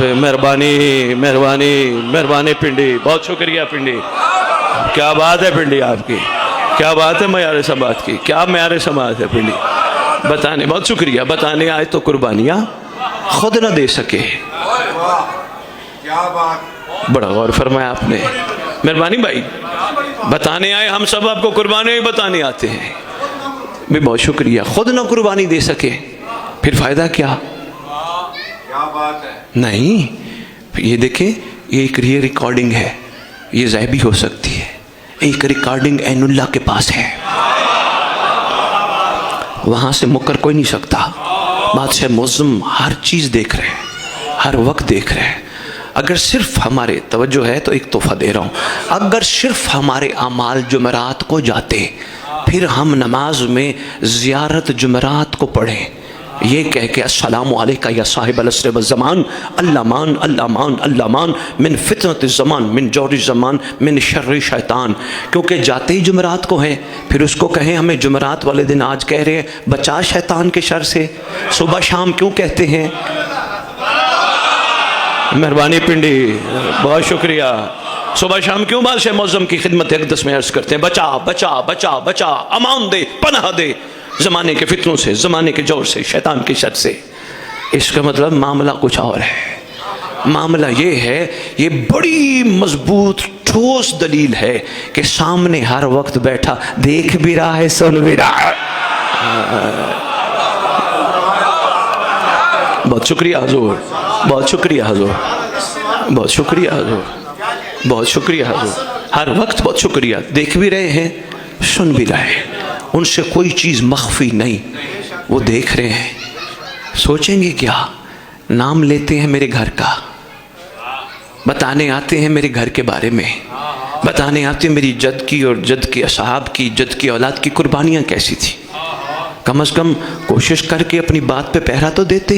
مہربانی مہربانی مہربانی پنڈی، بہت شکریہ پنڈی، کیا بات ہے پنڈی آپ کی، کیا بات ہے معیار سماعت کی، کیا معیار سماعت ہے پنڈی، بتانے بہت شکریہ، بتانے آئے تو قربانیاں خود نہ دے سکے، بڑا غور فرمایا آپ نے، مہربانی بھائی، بتانے آئے ہم سب آپ کو قربانی بتانے آتے ہیں، بھی بہت شکریہ، خود نہ قربانی دے سکے پھر فائدہ کیا؟ نہیں، یہ دیکھیں یہ ایک ریکارڈنگ ہے، یہ ضائع بھی ہو سکتی ہے، ایک ریکارڈنگ عین اللہ کے پاس ہے، وہاں سے مکر کوئی نہیں سکتا، بادشاہ معظم ہر چیز دیکھ رہے ہیں، ہر وقت دیکھ رہے ہیں، اگر صرف ہمارے توجہ ہے تو ایک تحفہ دے رہا ہوں، اگر صرف ہمارے اعمال جمعرات کو جاتے پھر ہم نماز میں زیارت جمعرات کو پڑھیں، یہ کہہ کے السلام علیکہ یا صاحب العصر والزمان اللامان اللامان اللامان من فتنۃ الزمان من جور الزمان من شر شیطان، کیونکہ جاتے ہی جمعرات کو ہیں، پھر اس کو کہیں ہمیں جمعرات والے دن آج کہہ رہے ہیں بچا شیطان کے شر سے، صبح شام کیوں کہتے ہیں؟ مہربانی پنڈی، بہت شکریہ، صبح شام کیوں بادشاہ معظم کی خدمت اقدس میں عرض کرتے ہیں بچا بچا بچا بچا، امان دے، پناہ دے زمانے کے فتنوں سے، زمانے کے جور سے، شیطان کی شر سے۔ اس کا مطلب معاملہ کچھ اور ہے، معاملہ یہ ہے، یہ بڑی مضبوط ٹھوس دلیل ہے کہ سامنے ہر وقت بیٹھا دیکھ بھی رہا ہے، سن بھی رہا ہے۔ بہت شکریہ حضور، بہت شکریہ حضور، بہت شکریہ حضور، بہت شکریہ حضور، ہر وقت بہت شکریہ، دیکھ بھی رہے ہیں، سن بھی رہے ہیں، ان سے کوئی چیز مخفی نہیں، وہ دیکھ رہے ہیں۔ سوچیں گے کیا؟ نام لیتے ہیں میرے گھر کا، بتانے آتے ہیں میرے گھر کے بارے میں، بتانے آتے ہیں میری جد کی اور جد کے اصحاب کی، جد کی اولاد کی قربانیاں کیسی تھی، کم از کم کوشش کر کے اپنی بات پہ پہرا تو دیتے۔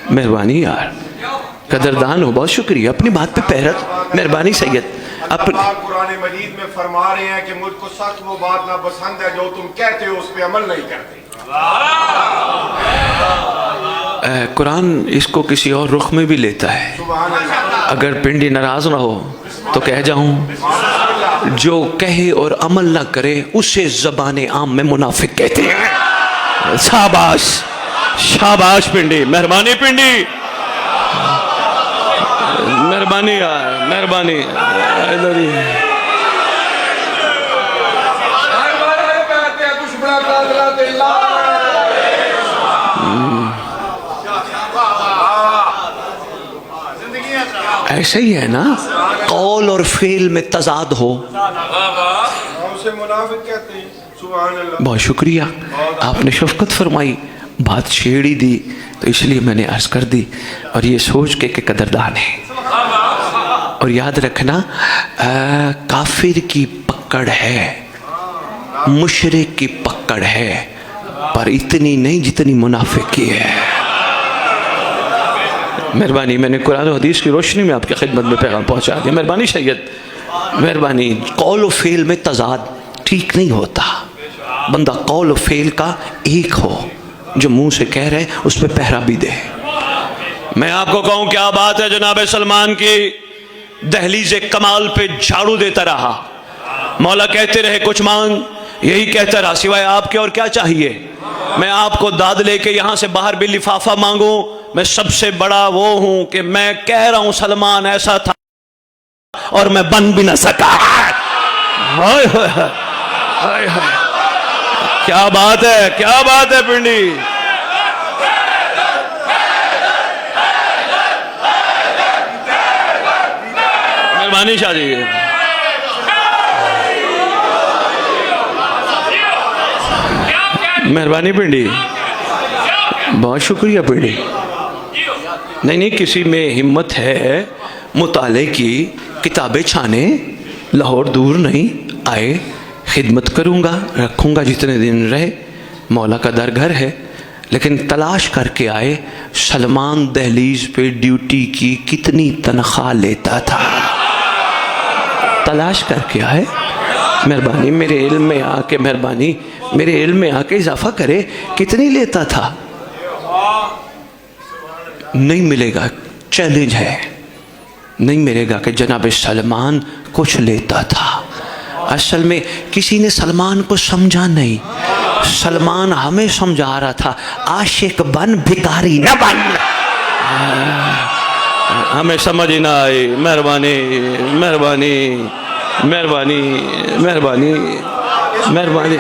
مہربانی یار، قدردان ہو، بہت شکریہ، اپنی بات پہ پہرا، مہربانی سید، اللہ قرآن مجید میں فرما رہے ہیں کہ مجھ کو سچ وہ بات ناپسند ہے جو تم کہتے ہو اس پہ عمل نہیں کرتے۔ قرآن اس کو کسی اور رخ میں بھی لیتا ہے، اگر پنڈی ناراض نہ ہو تو کہہ جاؤں، جو کہے اور عمل نہ کرے اسے زبان عام میں منافق کہتے ہیں۔ شاباش شاباش پنڈی، مہربانی پنڈی، مہربانی یار، مہربانی۔ ایسا ہی ہے نا، قول اور فعل میں تضاد ہو، بہت شکریہ، آپ نے شفقت فرمائی، بات چھیڑی دی تو اس لیے میں نے عرض کر دی، اور یہ سوچ کے کہ قدردان ہے۔ اور یاد رکھنا، کافر کی پکڑ ہے، مشرک کی پکڑ ہے، پر اتنی نہیں جتنی منافق کی ہے۔ مہربانی، میں نے قرآن و حدیث کی روشنی میں آپ کی خدمت میں پیغام پہنچا دیا، مہربانی سید، مہربانی۔ قول و فعل میں تضاد ٹھیک نہیں ہوتا، بندہ قول و فعل کا ایک ہو، جو منہ سے کہہ رہے اس پہ پہرا بھی دے۔ میں آپ کو کہوں کیا بات ہے، جناب سلمان کی دہلیز کمال پہ جھاڑو دیتا رہا، مولا کہتے رہے کچھ مانگ، یہی کہتا رہا سوائے آپ کے اور کیا چاہیے۔ میں آپ کو داد لے کے یہاں سے باہر بھی لفافہ مانگوں، میں سب سے بڑا وہ ہوں کہ میں کہہ رہا ہوں سلمان ایسا تھا اور میں بن بھی نہ سکا۔ ہائے ہائے ہائے ہائے، کیا بات ہے، کیا بات ہے پنڈی۔ مہربانی شاہ جی، مہربانی پنڈی، بہت شکریہ پنڈی۔ نہیں کسی میں ہمت ہے مطالعے کی، کتابیں چھانے، لاہور دور نہیں آئے، خدمت کروں گا، رکھوں گا جتنے دن رہے، مولا کا در گھر ہے، لیکن تلاش کر کے آئے سلمان دہلیز پہ ڈیوٹی کی کتنی تنخواہ لیتا تھا، تلاش کر کے آئے۔ مہربانی میرے علم میں آ کے، مہربانی میرے علم میں آ کے اضافہ کرے، کتنی لیتا تھا؟ نہیں ملے گا، چیلنج ہے، نہیں ملے گا کہ جناب سلمان کچھ لیتا تھا۔ اصل میں کسی نے سلمان کو سمجھا نہیں، سلمان ہمیں سمجھا رہا تھا، عاشق بن بھکاری نہ بن۔ ہمیں سمجھ نہ آئی، مہربانی مہربانی مہربانی مہربانی مہربانی،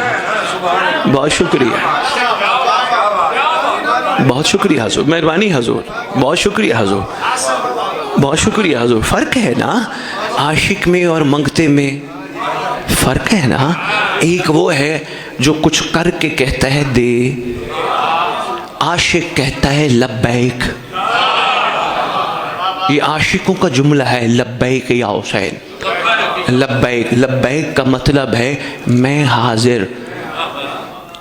بہت شکریہ، بہت شکریہ حضور، مہربانی حضور، بہت شکریہ حضور، بہت شکریہ حضور۔ فرق ہے نا عاشق میں اور منگتے میں، فرق ہے نا۔ ایک وہ ہے جو کچھ کر کے کہتا ہے دے، عاشق کہتا ہے لبیک۔ یہ عاشقوں کا جملہ ہے، لبیک یا حسین، لبیک۔ لبیک کا مطلب ہے میں حاضر،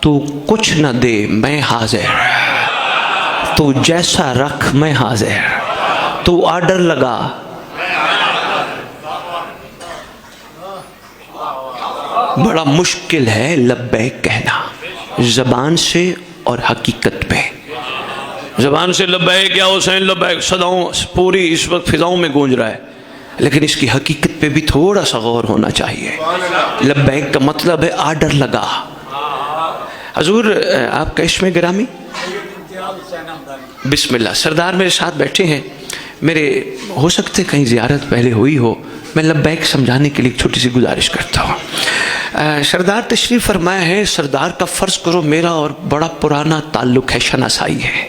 تو کچھ نہ دے میں حاضر، تو جیسا رکھ میں حاضر، تو آرڈر لگا۔ بڑا مشکل ہے لبیک کہنا زبان سے اور حقیقت پہ۔ زبان سے لبیک یا حسین لبیک صداؤں پوری اس وقت فضاؤں میں گونج رہا ہے، لیکن اس کی حقیقت پہ بھی تھوڑا سا غور ہونا چاہیے۔ لبیک کا مطلب ہے آرڈر لگا۔ حضور آپ کا اسم گرامی؟ بسم اللہ۔ سردار میرے ساتھ بیٹھے ہیں، میرے ہو سکتے کہیں زیارت پہلے ہوئی ہو، میں لبیک سمجھانے کے لیے ایک چھوٹی سی گزارش کرتا ہوں۔ سردار تشریف فرمایا ہے، سردار کا فرض کرو میرا اور بڑا پرانا تعلق ہے، شناسائی ہے،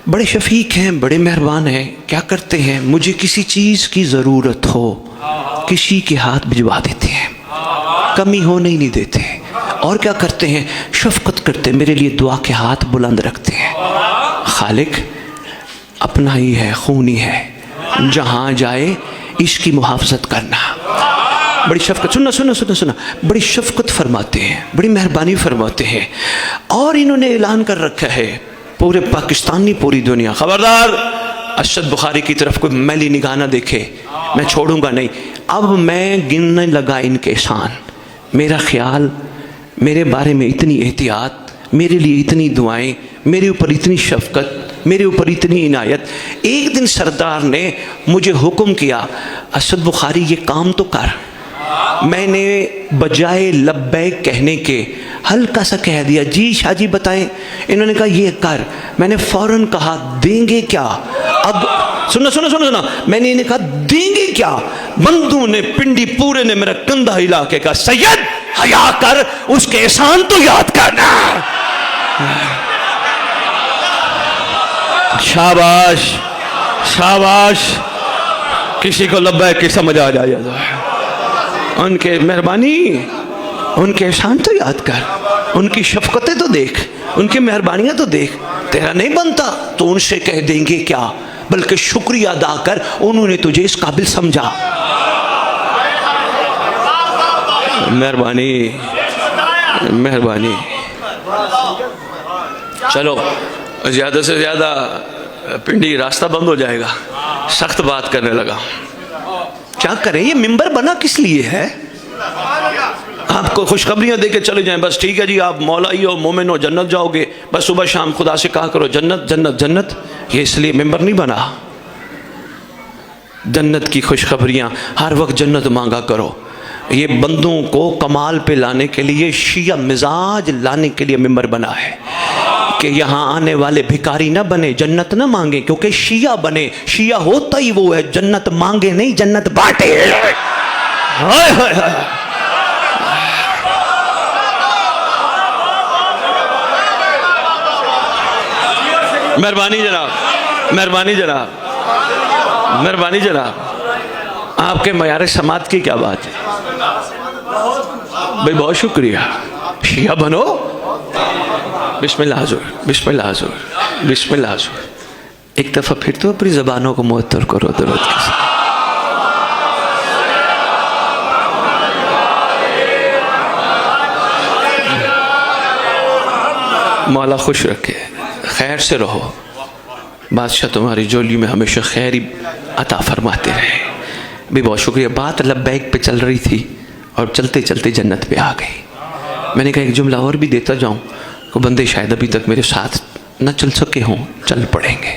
بڑے شفیق ہیں، بڑے مہربان ہیں۔ کیا کرتے ہیں، مجھے کسی چیز کی ضرورت ہو کسی کے ہاتھ بھجوا دیتے ہیں، کمی ہونے ہی نہیں دیتے۔ اور کیا کرتے ہیں، شفقت کرتے ہیں، میرے لیے دعا کے ہاتھ بلند رکھتے ہیں۔ خالق اپنا ہی ہے، خونی ہے، جہاں جائے اس کی محافظت کرنا۔ بڑی شفقت، سننا بڑی شفقت فرماتے ہیں، بڑی مہربانی فرماتے ہیں۔ اور انہوں نے اعلان کر رکھا ہے پورے پاکستانی، پوری دنیا، خبردار ارشد بخاری کی طرف کوئی میلی نگاہ نہ دیکھے، میں چھوڑوں گا نہیں۔ اب میں گننے لگا ان کے احسان، میرا خیال، میرے بارے میں اتنی احتیاط، میرے لیے اتنی دعائیں، میرے اوپر اتنی شفقت، میرے اوپر اتنی عنایت۔ ایک دن سردار نے مجھے حکم کیا، ارشد بخاری یہ کام تو کر۔ میں نے بجائے لبیک کہنے کے ہلکا سا کہہ دیا، جی شاہ جی بتائیں۔ انہوں نے کہا یہ کر۔ میں نے فوراً کہا دیں گے کیا؟ اب سننا میں نے انہیں کہا دیں گے کیا؟ بندوں نے، پنڈی پورے نے میرا کندھا ہلا کے کہا سید حیا کر، اس کے احسان تو یاد کرنا۔ شاباش شاباش، کسی کو لبیک کی سمجھ آ جائے، ان کے مہربانی، ان کے احسان تو یاد کر، ان کی شفقتیں تو دیکھ، ان کی مہربانیاں تو دیکھ۔ تیرا نہیں بنتا تو ان سے کہہ دیں گے کیا، بلکہ شکریہ ادا کر، انہوں نے تجھے اس قابل سمجھا۔ مہربانی مہربانی۔ چلو زیادہ سے زیادہ پنڈی راستہ بند ہو جائے گا، سخت بات کرنے لگا۔ کیا کریں، یہ ممبر بنا کس لیے ہے؟ آپ کو خوشخبریاں دے کے چلے جائیں، بس ٹھیک ہے جی آپ مولائی ہو، مومن ہو، جنت جاؤ گے، بس صبح شام خدا سے کہا کرو جنت جنت جنت۔ یہ اس لیے ممبر نہیں بنا۔ جنت کی خوشخبریاں ہر وقت جنت مانگا کرو۔ یہ بندوں کو کمال پہ لانے کے لیے، شیعہ مزاج لانے کے لیے ممبر بنا ہے کہ یہاں آنے والے بھکاری نہ بنے، جنت نہ مانگے، کیونکہ شیعہ بنے، شیعہ ہوتا ہی وہ ہے جنت مانگے نہیں، جنت بانٹے۔ ہائے ہائے ہائے، مہربانی جناب، مہربانی جناب، مہربانی جناب، آپ کے معیار سماعت کی کیا بات ہے بھائی، بہت شکریہ۔ شیعہ بنو۔ بسم اللہ حضور، بسم اللہ حضور، بسم اللہ حضور۔ ایک دفعہ پھر تو اپنی زبانوں کو معطر کرو درود کے ساتھ۔ مولا خوش رکھے، خیر سے رہو، بادشاہ تمہاری جولی میں ہمیشہ خیر عطا فرماتے رہے۔ بھی بہت شکریہ۔ بات لبیک پہ چل رہی تھی اور چلتے چلتے جنت پہ آ گئی۔ میں نے کہا ایک جملہ اور بھی دیتا جاؤں، کہ بندے شاید ابھی تک میرے ساتھ نہ چل سکے ہوں، چل پڑیں گے۔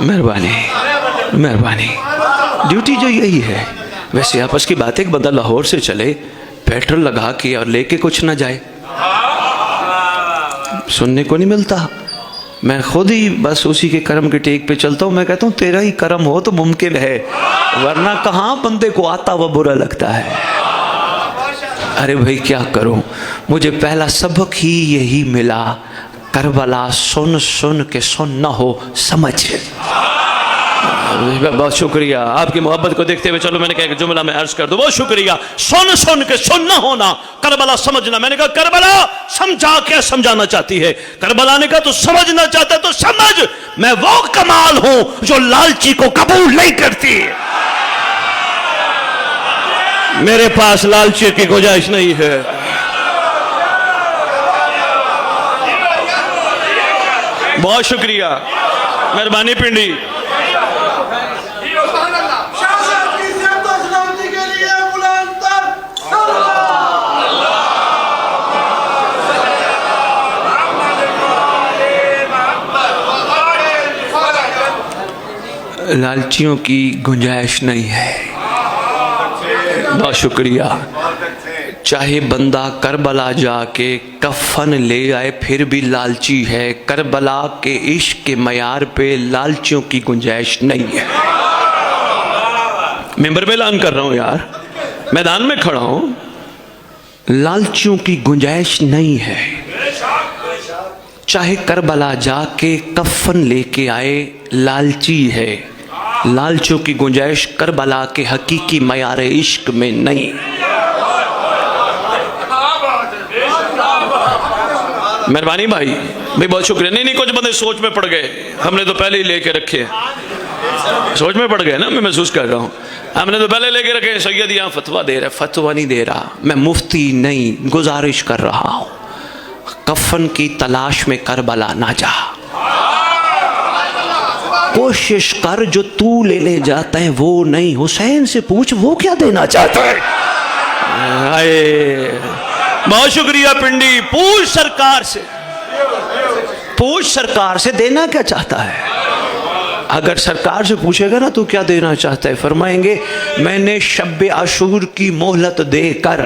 مہربانی مہربانی، ڈیوٹی جو یہی ہے۔ ویسے آپس کی بات ہے کہ بندہ لاہور سے چلے پیٹرول لگا کے اور لے کے کچھ نہ جائے، سننے کو نہیں ملتا۔ میں خود ہی بس اسی کے کرم کے ٹیک پہ چلتا ہوں، میں کہتا ہوں تیرا ہی کرم ہو تو ممکن ہے، ورنہ کہاں بندے کو آتا وہ برا لگتا ہے۔ ارے بھائی کیا کروں، مجھے پہلا سبق ہی یہی ملا، کربلا سن سن کے سن نہ ہو سمجھ۔ بہت شکریہ آپ کی محبت کو دیکھتے ہوئے، چلو میں نے کہا کہ جملہ میں عرض کر دوں، بہت شکریہ۔ سن سن کے سن نہ ہونا، کربلا سمجھنا۔ میں نے کہا کربلا سمجھا کیا سمجھانا چاہتی ہے؟ کربلا نے کہا تو سمجھنا چاہتا ہے تو سمجھ، میں وہ کمال ہوں جو لالچی کو قبول نہیں کرتی۔ میرے پاس لالچی کی گنجائش نہیں ہے۔ بہت شکریہ، مہربانی پنڈی۔ لالچیوں کی گنجائش نہیں ہے۔ بہت شکریہ۔ چاہے بندہ کربلا جا کے کفن لے آئے پھر بھی لالچی ہے، کربلا کے عشق کے معیار پہ لالچیوں کی گنجائش نہیں ہے۔ ممبر پہ اعلان کر رہا ہوں یار، میدان میں کھڑا ہوں، لالچیوں کی گنجائش نہیں ہے۔ چاہے کربلا جا کے کفن لے کے آئے لالچی ہے، لالچوں کی گنجائش کربلا کے حقیقی معیار عشق میں نہیں۔ مہربانی بھائی بہت شکریہ۔ نہیں کچھ بندے سوچ میں پڑ گئے، ہم نے تو پہلے ہی لے کے رکھے، سوچ میں پڑ گئے نا، میں محسوس کر رہا ہوں، ہم نے تو پہلے لے کے رکھے۔ سید یہاں فتویٰ دے رہا ہے، فتویٰ نہیں دے رہا، میں مفتی نہیں، گزارش کر رہا ہوں، کفن کی تلاش میں کربلا نہ جا، کوشش کر جو تو لے جاتا ہے وہ نہیں، حسین سے پوچھ وہ کیا دینا چاہتا ہے۔ بہت شکریہ پنڈی، پوچھ سرکار سے، پوچھ سرکار سے دینا کیا چاہتا ہے۔ اگر سرکار سے پوچھے گا نا تو کیا دینا چاہتا ہے، فرمائیں گے میں نے شب عاشور کی مہلت دے کر